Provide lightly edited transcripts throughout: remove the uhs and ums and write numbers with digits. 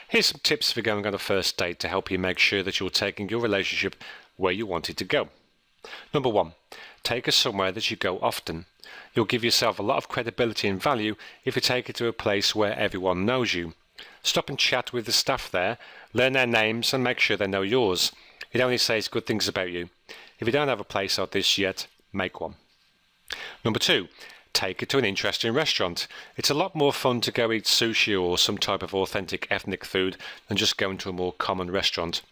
Here's some tips for going on a first date to help you make sure that you're taking your relationship where you want it to go. Number 1, take her somewhere that you go often. You'll give yourself a lot of credibility and value if you take her to a place where everyone knows you. Stop and chat with the staff there, learn their names and make sure they know yours. It only says good things about you. If you don't have a place like this yet, make one. Number 2, take her to an interesting restaurant. It's a lot more fun to go eat sushi or some type of authentic ethnic food than just going to a more common restaurant.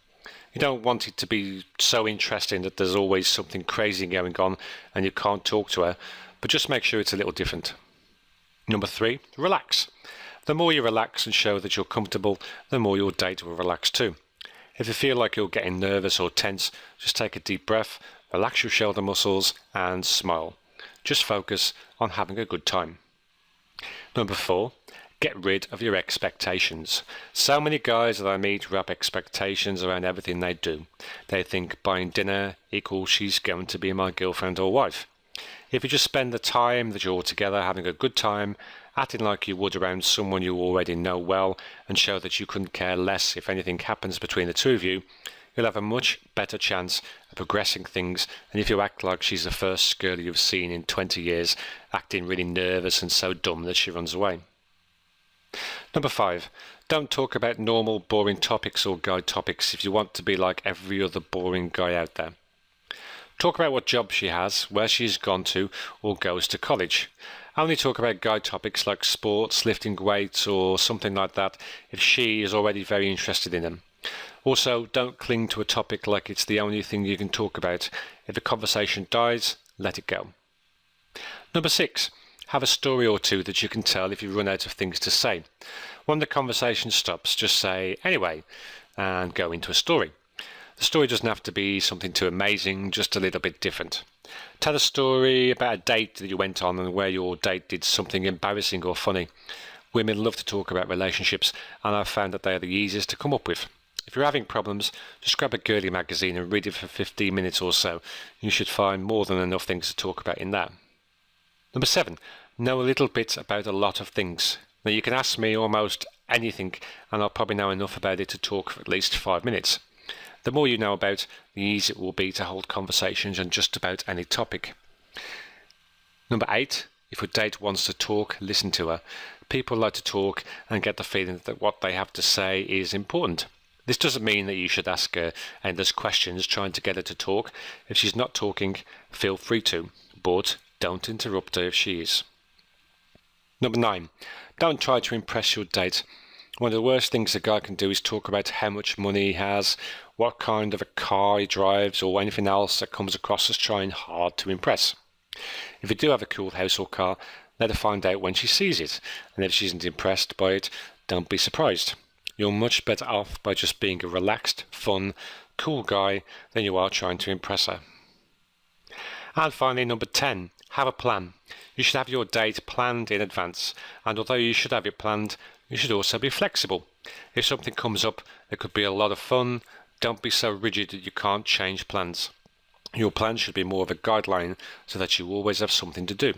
You don't want it to be so interesting that there's always something crazy going on and you can't talk to her, but just make sure it's a little different. Number 3, relax. The more you relax and show that you're comfortable, the more your date will relax too. If you feel like you're getting nervous or tense, just take a deep breath, relax your shoulder muscles and smile. Just focus on having a good time. Number 4, get rid of your expectations. So many guys that I meet wrap expectations around everything they do. They think buying dinner equals she's going to be my girlfriend or wife. If you just spend the time that you're together having a good time, acting like you would around someone you already know well, and show that you couldn't care less if anything happens between the two of you, you'll have a much better chance of progressing things than if you act like she's the first girl you've seen in 20 years, acting really nervous and so dumb that she runs away. Number 5, don't talk about normal boring topics or guy topics if you want to be like every other boring guy out there. Talk about what job she has, where she's gone to or goes to college. Only talk about guy topics like sports, lifting weights or something like that if she is already very interested in them. Also, don't cling to a topic like it's the only thing you can talk about. If the conversation dies, let it go. Number 6, have a story or two that you can tell if you run out of things to say. When the conversation stops, just say, anyway, and go into a story. The story doesn't have to be something too amazing, just a little bit different. Tell a story about a date that you went on and where your date did something embarrassing or funny. Women love to talk about relationships, and I've found that they are the easiest to come up with. If you're having problems, just grab a girly magazine and read it for 15 minutes or so. You should find more than enough things to talk about in that. Number 7, know a little bit about a lot of things. Now you can ask me almost anything, and I'll probably know enough about it to talk for at least 5 minutes. The more you know about, the easier it will be to hold conversations on just about any topic. Number 8, if your date wants to talk, listen to her. People like to talk and get the feeling that what they have to say is important. This doesn't mean that you should ask her endless questions trying to get her to talk. If she's not talking, feel free to, but don't interrupt her if she is. Number 9, don't try to impress your date. One of the worst things a guy can do is talk about how much money he has, what kind of a car he drives, or anything else that comes across as trying hard to impress. If you do have a cool house or car, let her find out when she sees it, and if she isn't impressed by it, don't be surprised. You're much better off by just being a relaxed, fun, cool guy than you are trying to impress her. And finally, number 10, have a plan. You should have your date planned in advance, and although you should have it planned, you should also be flexible. If something comes up that could be a lot of fun, don't be so rigid that you can't change plans. Your plan should be more of a guideline so that you always have something to do.